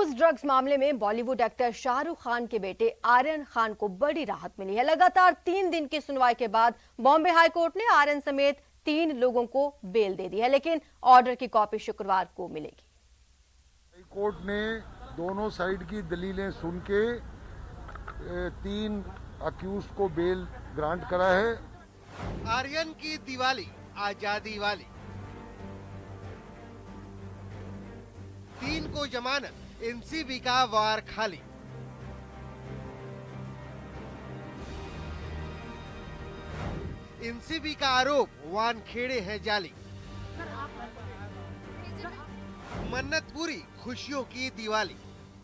Cruise drugs मामले में Bollywood actor Shahrukh Khan के बेटे आर्यन खान को बड़ी राहत मिली है। लगातार 3 दिन की सुनवाई के बाद बॉम्बे हाई कोर्ट ने आर्यन समेत 3 लोगों को बेल दे दी है, लेकिन ऑर्डर की कॉपी शुक्रवार को मिलेगी। हाई कोर्ट ने दोनों साइड की दलीलें सुन के 3 अक्यूज को बेल ग्रांट करा है। आर्यन की दिवाली आजादी वाली, 3 को जमानत, एनसीबी का वार खाली। एनसीबी का आरोप वानखेड़े है जाली। मन्नत पूरी, खुशियों की दिवाली।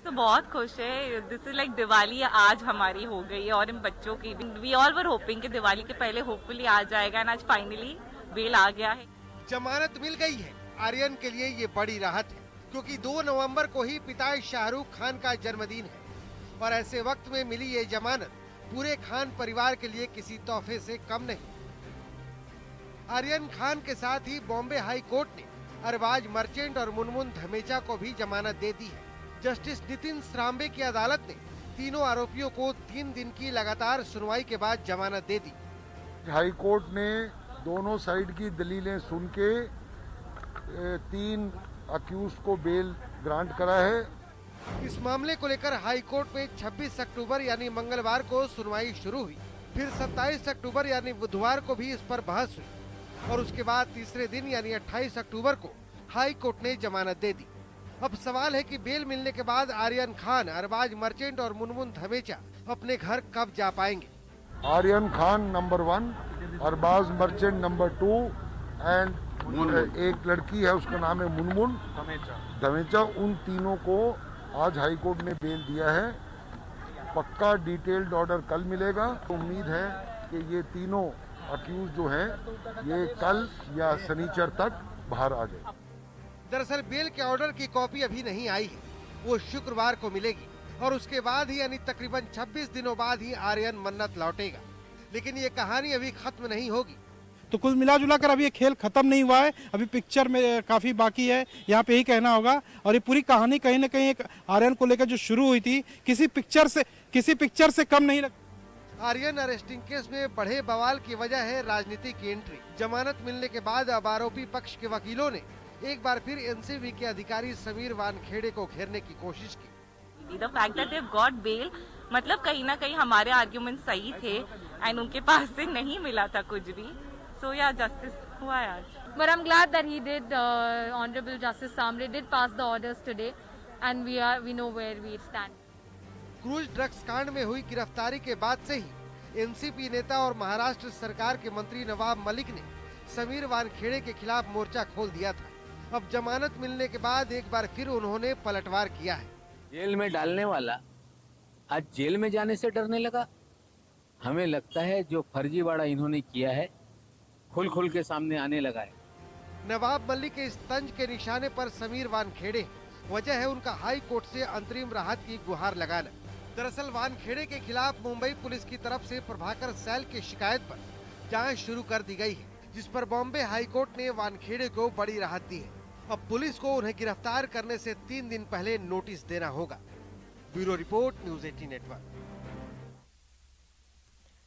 तो बहुत खुश है। दिस इज लाइक दिवाली आज हमारी हो गई है और इन बच्चों की भी। वी ऑल वर होपिंग कि दिवाली के पहले होपफुली आ जाएगा एंड आज फाइनली बेल आ गया है। जमानत मिल गई है। आर्यन के लिए ये बड़ी राहत है, क्योंकि 2 नवंबर को ही पिता शाहरुख खान का जन्मदिन है और ऐसे वक्त में मिली ये जमानत पूरे खान परिवार के लिए किसी तोहफे से कम नहीं। आर्यन खान के साथ ही बॉम्बे हाई कोर्ट ने अरबाज मर्चेंट और मुनमुन धमेचा को भी जमानत दे दी है। जस्टिस नितिन श्राम्बे की अदालत ने तीनों आरोपियों को 3 दिन की लगातार सुनवाई के बाद जमानत दे दी। हाई कोर्ट ने दोनों साइड की दलीलें सुन के 3 अक्यूज को बेल ग्रांट करा है। इस मामले को लेकर हाई कोर्ट में 26 अक्टूबर यानी मंगलवार को सुनवाई शुरू हुई। फिर 27 अक्टूबर यानी बुधवार को भी इस पर बहस हुई और उसके बाद तीसरे दिन यानी 28 अक्टूबर को हाई कोर्ट ने जमानत दे दी। अब सवाल है कि बेल मिलने के बाद आर्यन खान, अरबाज मर्चेंट और मुनमुन धमेचा अपने घर कब जा पाएंगे। Aryan Khan number 1, Arbaaz Merchant number 2 and एक लड़की है, उसका नाम है मुनमुन धमेचा। उन तीनों को आज हाई कोर्ट ने बेल दिया है। पक्का डिटेल्ड ऑर्डर कल मिलेगा। उम्मीद है कि ये तीनों अक्यूज जो हैं ये कल या शनिचर तक बाहर आ जाए। दरअसल बेल के ऑर्डर की कॉपी अभी नहीं आई है, वो शुक्रवार को मिलेगी और उसके बाद ही यानी तकरीबन 26 दिनों बाद ही आर्यन मन्नत लौटेगा। लेकिन ये कहानी अभी खत्म नहीं होगी। तो कुल मिला जुला कर अभी ये खेल खत्म नहीं हुआ है, अभी पिक्चर में काफी बाकी है, यहाँ पे ही कहना होगा। और ये पूरी कहानी कहीं न कहीं एक आर्यन को लेकर जो शुरू हुई थी किसी पिक्चर से कम नहीं लग। आर्यन अरेस्टिंग केस में बढ़े बवाल की वजह है राजनीति की एंट्री। जमानत मिलने के बाद अब आरोपी पक्ष के वकीलों ने एक बार फिर एनसीबी के अधिकारी समीर वानखेड़े को घेरने की कोशिश की। The fact that they have got bail, मतलब कहीं ना कहीं हमारे आर्ग्यूमेंट सही थे एंड उनके पास से नहीं मिला था कुछ भी। सो या जस्टिस हुआ है आज। But I'm glad that he did, Honorable Justice Samre did pass the orders today, and we know where we stand. Cruise drugs कांड में हुई गिरफ्तारी के बाद से ही एनसीपी नेता और महाराष्ट्र सरकार के मंत्री नवाब मलिक ने समीर वानखेड़े के खिलाफ मोर्चा खोल दिया था। अब जमानत मिलने के बाद एक बार फिर उन्होंने पलटवार किया है। जेल में डालने वाला आज जेल में जाने से डरने लगा। हमें लगता है जो फर्जीवाड़ा इन्होंने किया है खुल के सामने आने लगा है। नवाब मलिक के इस तंज के निशाने पर समीर वानखेड़े, वजह है उनका हाई कोर्ट से अंतरिम राहत की गुहार लगाना। दरअसल वानखेड़े के खिलाफ मुंबई पुलिस की तरफ से प्रभाकर सैल की शिकायत पर जांच शुरू कर दी गई है, जिस पर बॉम्बे हाई कोर्ट ने वानखेड़े को बड़ी राहत दी है। अब पुलिस को उन्हें गिरफ्तार करने से 3 दिन पहले नोटिस देना होगा। Bureau report, news 18 network.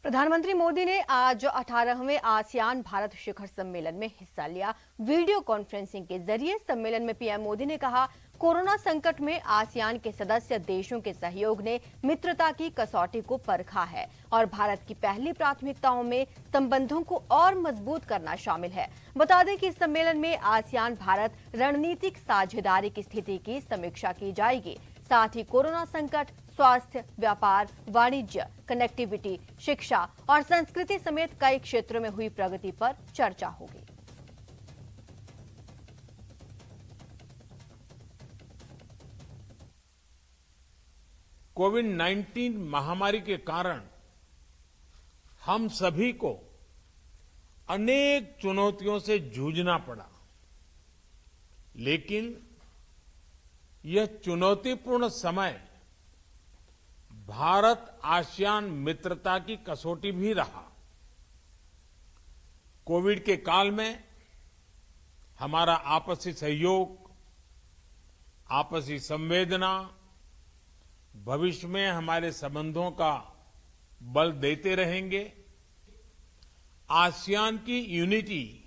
प्रधानमंत्री मोदी ने आज 18वें आसियान भारत शिखर सम्मेलन में हिस्सा लिया। वीडियो कॉन्फ्रेंसिंग के जरिए सम्मेलन में पीएम मोदी ने कहा, कोरोना संकट में आसियान के सदस्य देशों के सहयोग ने मित्रता की कसौटी को परखा है और भारत की पहली प्राथमिकताओं में संबंधों को और मजबूत करना शामिल है। बता दें कि इस सम्मेलन में आसियान भारत रणनीतिक साझेदारी की स्थिति की समीक्षा की जाएगी। साथ ही कोरोना संकट, स्वास्थ्य, व्यापार, वाणिज्य, कनेक्टिविटी, शिक्षा और संस्कृति समेत कई क्षेत्रों में हुई प्रगति पर चर्चा होगी। कोविड-19 महामारी के कारण हम सभी को अनेक चुनौतियों से जूझना पड़ा, लेकिन यह चुनौतीपूर्ण समय भारत आसियान मित्रता की कसौटी भी रहा। कोविड के काल में हमारा आपसी सहयोग, आपसी संवेदना भविष्य में हमारे संबंधों का बल देते रहेंगे। आसियान की यूनिटी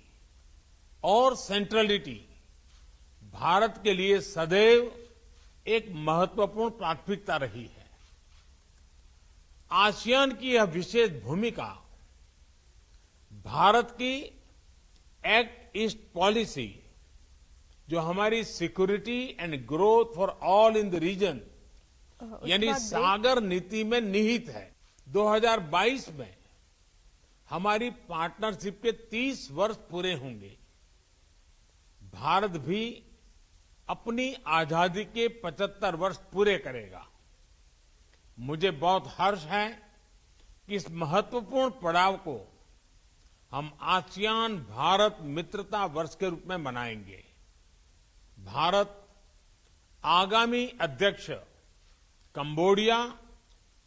और सेंट्रलिटी भारत के लिए सदैव एक महत्वपूर्ण प्राथमिकता रही है। आसियान की यह विशेष भूमिका भारत की एक्ट ईस्ट पॉलिसी, जो हमारी security and growth for all in the region यानी सागर नीति में निहित है। 2022 में हमारी पार्टनरशिप के 30 वर्ष पूरे होंगे। भारत भी अपनी आजादी के 75 वर्ष पूरे करेगा। मुझे बहुत हर्ष है कि इस महत्वपूर्ण पड़ाव को हम आसियान भारत मित्रता वर्ष के रूप में मनाएंगे। भारत आगामी अध्यक्ष कंबोडिया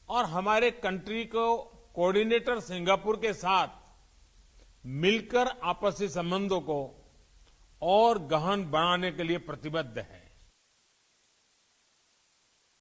और हमारे कंट्री को कोऑर्डिनेटर सिंगापुर के साथ मिलकर आपसी संबंधों को और गहन बनाने के लिए प्रतिबद्ध है।